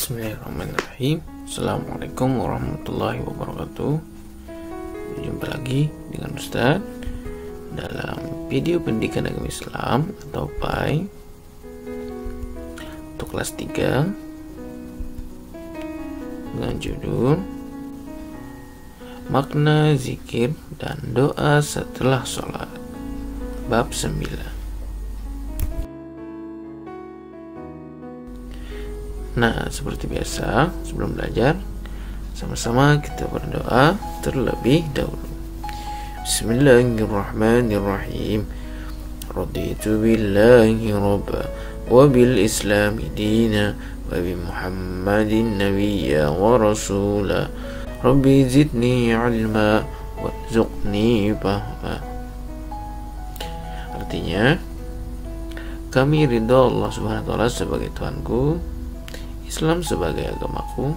Bismillahirrahmanirrahim. Assalamualaikum warahmatullahi wabarakatuh. Berjumpa lagi dengan Ustadz dalam video pendidikan agama Islam atau PAI untuk kelas 3 dengan judul Makna Zikir dan Doa Setelah Sholat, bab 9. Nah, seperti biasa, sebelum belajar, sama-sama kita berdoa terlebih dahulu. Bismillahirrahmanirrahim. Raditu billahi rabba wa bil islami dina wa bi muhammadin nabiyya wa rasula. Rabbi zidni ilma warzuqni fahma. Artinya, kami ridha Allah Subhanahu wa taala sebagai Tuhanku, Islam sebagai agamaku,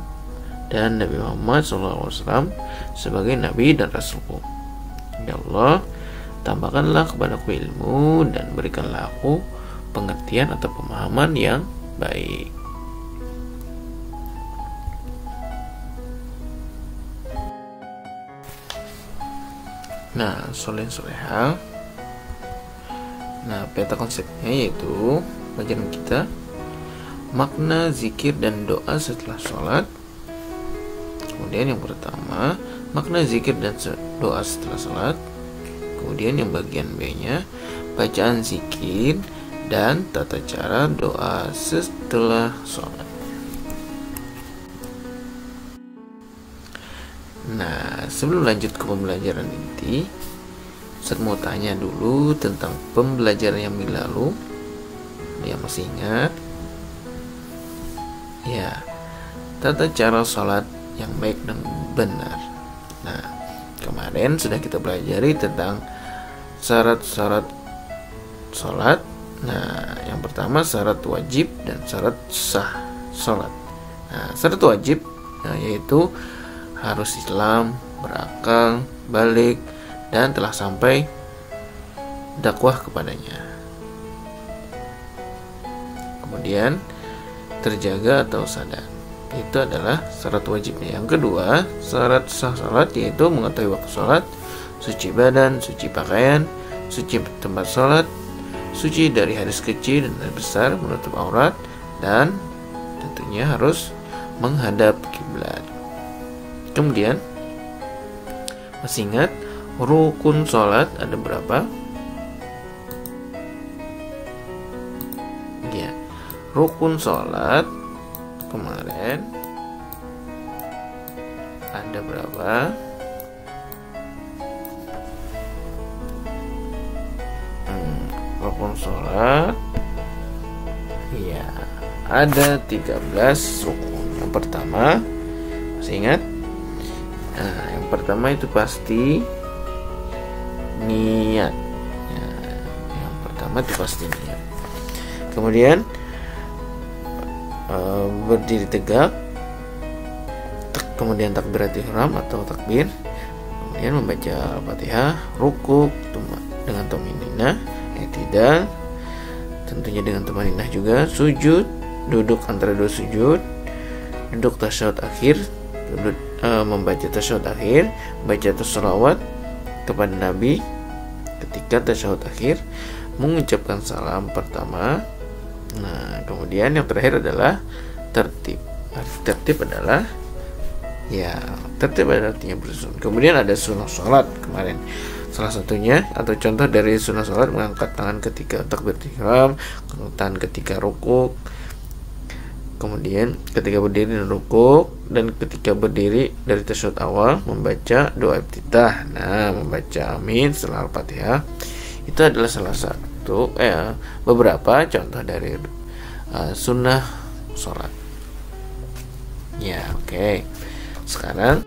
dan Nabi Muhammad SAW sebagai Nabi dan Rasulku. Ya Allah, tambahkanlah kepadaku ilmu dan berikanlah aku pengertian atau pemahaman yang baik. Nah, soleh-soleha. Nah, peta konsepnya yaitu pelajaran kita makna zikir dan doa setelah sholat. Kemudian yang pertama, makna zikir dan doa setelah sholat. Kemudian yang bagian B-nya, bacaan zikir dan tata cara doa setelah sholat. Nah, sebelum lanjut ke pembelajaran inti, saya mau tanya dulu tentang pembelajaran yang lalu. Yang masih ingat? Ya, tata cara sholat yang baik dan benar. Nah, kemarin sudah kita pelajari tentang syarat-syarat sholat. Nah, yang pertama syarat wajib dan syarat sah sholat. Nah, syarat wajib yaitu harus Islam, berakal, balik, dan telah sampai dakwah kepadanya. Kemudian terjaga atau sadar, itu adalah syarat wajibnya. Yang kedua, syarat sah sholat yaitu mengetahui waktu sholat, suci badan, suci pakaian, suci tempat sholat, suci dari hadis kecil dan hadis besar, menutup aurat, dan tentunya harus menghadap kiblat. Kemudian masih ingat rukun sholat ada berapa? Rukun sholat kemarin ada berapa? Rukun sholat ya ada 13 rukun. Yang pertama, masih ingat? Nah, yang pertama itu pasti niat. Yang pertama itu pasti niat. Kemudian berdiri tegak, kemudian takbiratul ihram atau takbir, kemudian membaca Al-Fatihah, rukuk dengan tumaninah, i'tidal tentunya dengan tumaninah juga, sujud, duduk antara dua sujud, duduk tasyahud akhir, membaca tasyahud akhir, baca sholawat kepada Nabi ketika tasyahud akhir, mengucapkan salam pertama. Nah, kemudian yang terakhir adalah tertib. Tertib adalah tertib artinya bersunnah. Kemudian ada sunnah sholat kemarin. Salah satunya atau contoh dari sunnah sholat mengangkat tangan ketika takbiratul ihram, tangan ketika rukuk, kemudian ketika berdiri dan rukuk, dan ketika berdiri dari tasyahud awal membaca doa iftitah. Nah, membaca amin setelah Al-Fatihah. Itu adalah salah satu beberapa contoh dari sunnah sholat. Ya, oke. Sekarang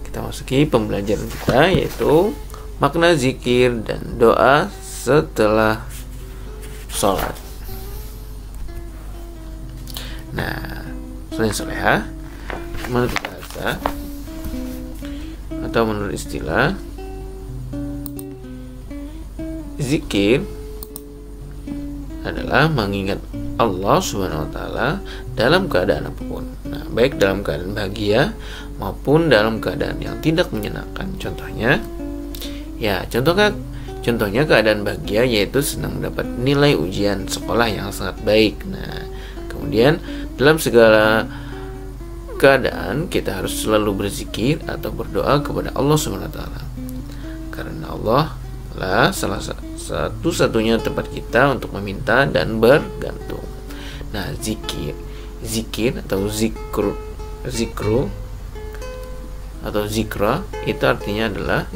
kita masuki pembelajaran kita, yaitu makna zikir dan doa setelah sholat. Nah, soleha menurut bahasa atau menurut istilah, zikir adalah mengingat Allah Subhanahu wa taala dalam keadaan apapun. Nah, baik dalam keadaan bahagia maupun dalam keadaan yang tidak menyenangkan. Contohnya keadaan bahagia yaitu sedang mendapat nilai ujian sekolah yang sangat baik. Nah, kemudian dalam segala keadaan kita harus selalu berzikir atau berdoa kepada Allah Subhanahu wa taala. Karena Allah lah salah satu-satunya tempat kita untuk meminta dan bergantung. Nah, zikir atau zikru atau zikra itu artinya adalah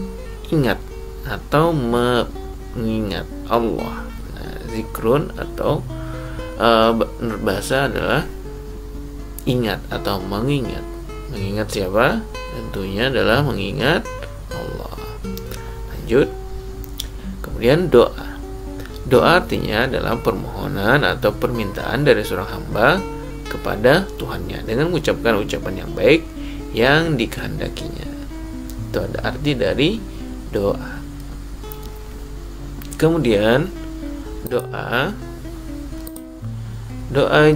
ingat atau mengingat Allah. Nah, zikrun atau bahasa adalah ingat atau mengingat. Mengingat siapa? Tentunya adalah mengingat Allah. Lanjut. Kemudian doa. Doa artinya adalah permohonan atau permintaan dari seorang hamba kepada Tuhannya dengan mengucapkan ucapan yang baik yang dikehendakinya. Itu ada arti dari doa. Kemudian doa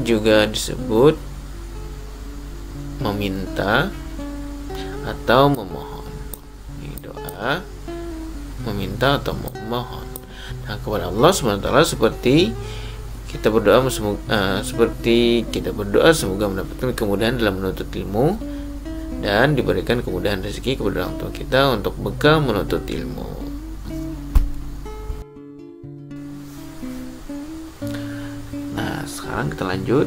juga disebut meminta atau memohon. Ini doa meminta atau memohon. Nah, kepada Allah SWT seperti kita berdoa semoga mendapatkan kemudahan dalam menuntut ilmu dan diberikan kemudahan rezeki kepada orang tua kita untuk bekal menuntut ilmu. Nah, sekarang kita lanjut.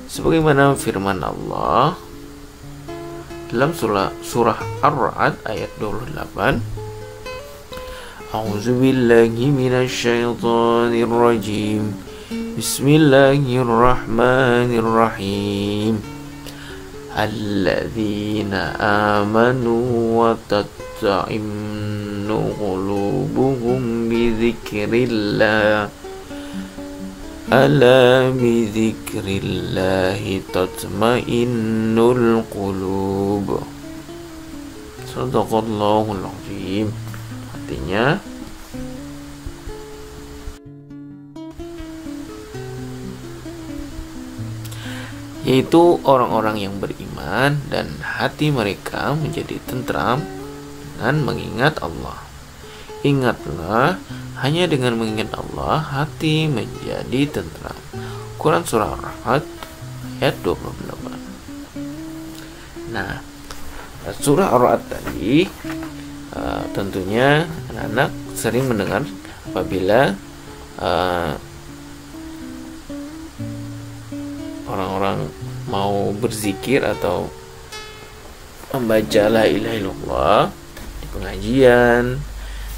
Sebagaimana firman Allah dalam surah Ar-Ra'd ayat 28. A'udzu billahi minasyaitonir rajim. Bismillahirrahmanirrahim. Alladzina amanu wa tatma'innu qulubuhum bi dzikrillah. Ala bi dzikrillahi tatma'innul qulub. Shadaqallahul azim. Artinya yaitu orang-orang yang beriman dan hati mereka menjadi tentram dengan mengingat Allah. Ingatlah, hanya dengan mengingat Allah hati menjadi tentram. Quran surah Ar-Ra'd ayat 28. Nah, surah Ar-Ra'd tadi tentunya anak-anak sering mendengar apabila orang-orang mau berzikir atau membaca la ilaha illallah di pengajian,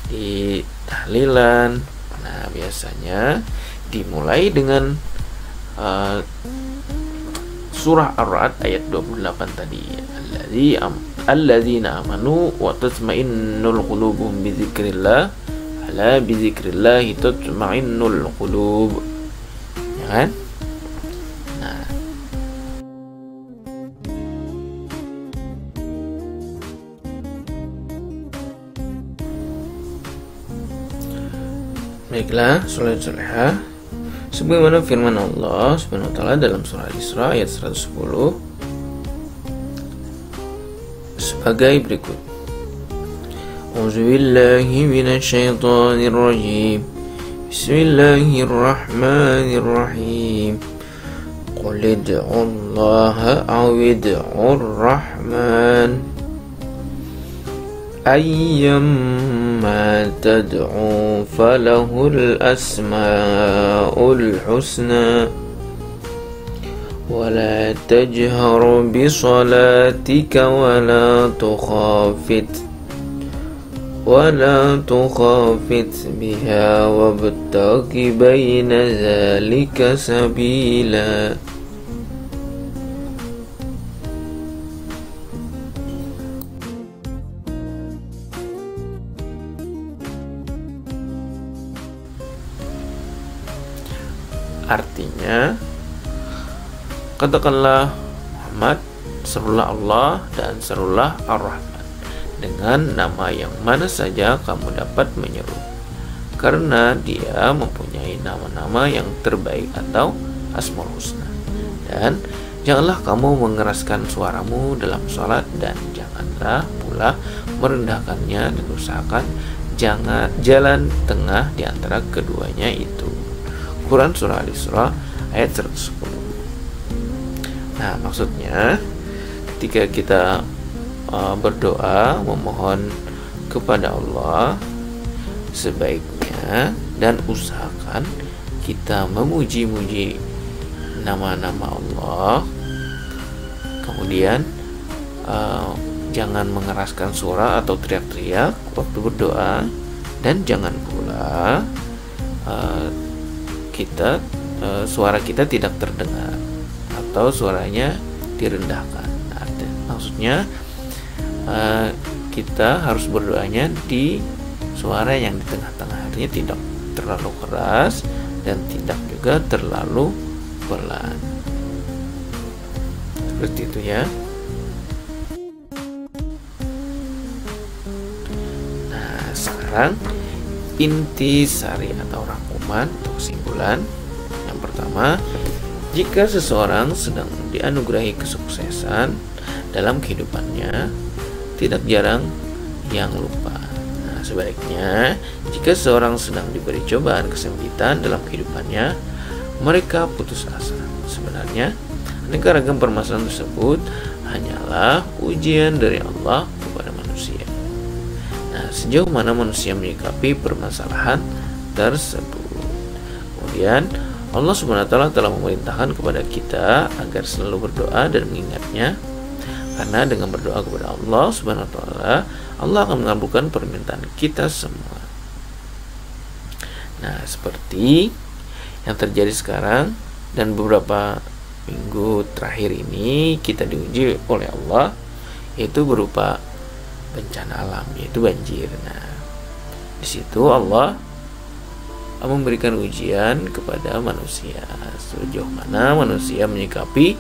di tahlilan. Nah, biasanya dimulai dengan surah Ar-Ra'd ayat 28 tadi. Alladzina amanu wa tatma'innul qulubuhum bi dzikrillah. Ala bi dzikrillah tatma'innul qulub. Ya kan? Nah, baiklah, sholat-sholeha sebagaimana firman Allah Subhanahu wa taala dalam surah Al-Isra ayat 110 sebagai berikut. A'udzubillahi minasyaitonir rajim. Bismillahirrahmanirrahim. Qul ud'ullaha aw ud'ur rahman ayyamma tad'u falahul asmaul husna ولا تجهر بصلاتك ولا تخافت بها وابتغ بين ذلك سبيلا. Artinya, katakanlah Muhammad, serulah Allah dan serulah Ar-Rahman dengan nama yang mana saja kamu dapat menyeru. karena dia mempunyai nama-nama yang terbaik atau Asmaul Husna. Dan janganlah kamu mengeraskan suaramu dalam sholat, dan janganlah pula merendahkannya, dan usahakan jangan jalan tengah di antara keduanya itu. Quran Surah Al-Isra ayat 110. Nah, maksudnya ketika kita berdoa memohon kepada Allah, sebaiknya dan usahakan kita memuji-muji nama-nama Allah. Kemudian jangan mengeraskan suara atau teriak-teriak waktu berdoa, dan jangan pula suara kita tidak terdengar atau suaranya direndahkan. Nah, maksudnya kita harus berdoanya di suara yang di tengah-tengah, artinya tidak terlalu keras dan tidak juga terlalu pelan. Seperti itu ya. Nah, sekarang inti sari atau rangkuman untuk kesimpulan. Yang pertama, jika seseorang sedang dianugerahi kesuksesan dalam kehidupannya, tidak jarang yang lupa. Nah, sebaliknya, jika seseorang sedang diberi cobaan kesempitan dalam kehidupannya, mereka putus asa. Sebenarnya, aneka ragam permasalahan tersebut hanyalah ujian dari Allah kepada manusia. Nah, sejauh mana manusia menyikapi permasalahan tersebut. Kemudian, Allah SWT telah memerintahkan kepada kita agar selalu berdoa dan mengingatnya, karena dengan berdoa kepada Allah SWT, Allah akan mengabulkan permintaan kita semua. Nah, seperti yang terjadi sekarang dan beberapa minggu terakhir ini, kita diuji oleh Allah, yaitu berupa bencana alam, yaitu banjir. Nah, di situ Allah memberikan ujian kepada manusia, sejauh mana manusia menyikapi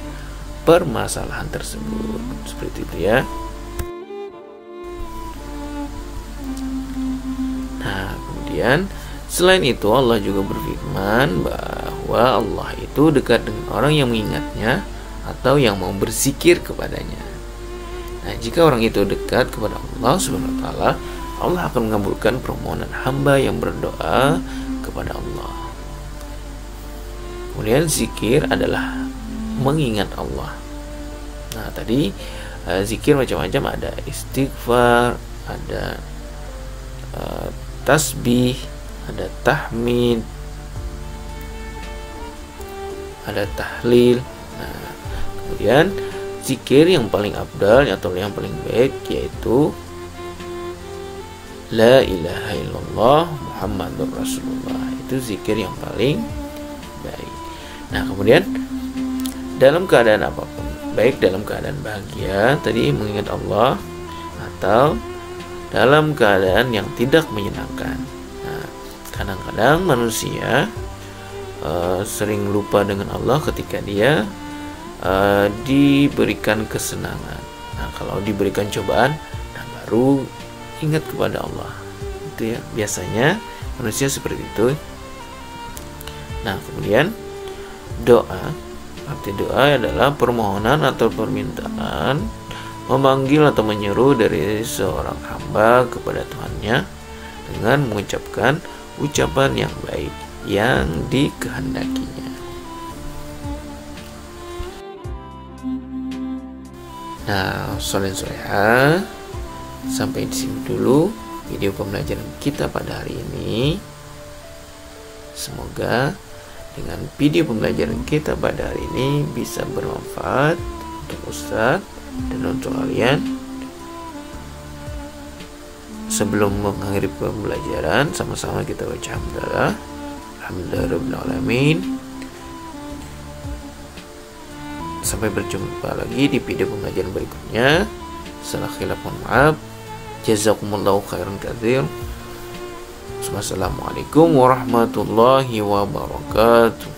permasalahan tersebut. Seperti itu ya. Nah, kemudian selain itu Allah juga berfirman bahwa Allah itu dekat dengan orang yang mengingatnya atau yang mau berzikir kepadanya. Nah, jika orang itu dekat kepada Allah SWT, Allah akan mengabulkan permohonan hamba yang berdoa kepada Allah. Kemudian zikir adalah mengingat Allah. Nah, tadi zikir macam-macam, ada istighfar, ada tasbih, ada tahmid, ada tahlil. Nah, kemudian zikir yang paling afdal atau yang paling baik yaitu La ilaha illallah Muhammadur Rasulullah. Itu zikir yang paling baik. Nah, kemudian dalam keadaan apapun, baik dalam keadaan bahagia tadi mengingat Allah, atau dalam keadaan yang tidak menyenangkan. Nah, kadang-kadang manusia sering lupa dengan Allah ketika dia diberikan kesenangan. Nah, kalau diberikan cobaan, nah baru ingat kepada Allah. Itu ya, biasanya manusia seperti itu. Nah, kemudian doa, arti doa adalah permohonan atau permintaan, memanggil atau menyeru dari seorang hamba kepada Tuhannya dengan mengucapkan ucapan yang baik yang dikehendakinya. Nah, soleha, sampai di sini dulu video pembelajaran kita pada hari ini. Semoga dengan video pembelajaran kita pada hari ini bisa bermanfaat untuk Ustadz dan untuk kalian. Sebelum mengakhiri pembelajaran, sama-sama kita baca hamdalah. Alhamdulillahirrahmanirrahim. Sampai berjumpa lagi di video pembelajaran berikutnya. Salah khilaf, mohon maaf. Jazakumullahu khairan katsir. Wassalamualaikum warahmatullahi wabarakatuh.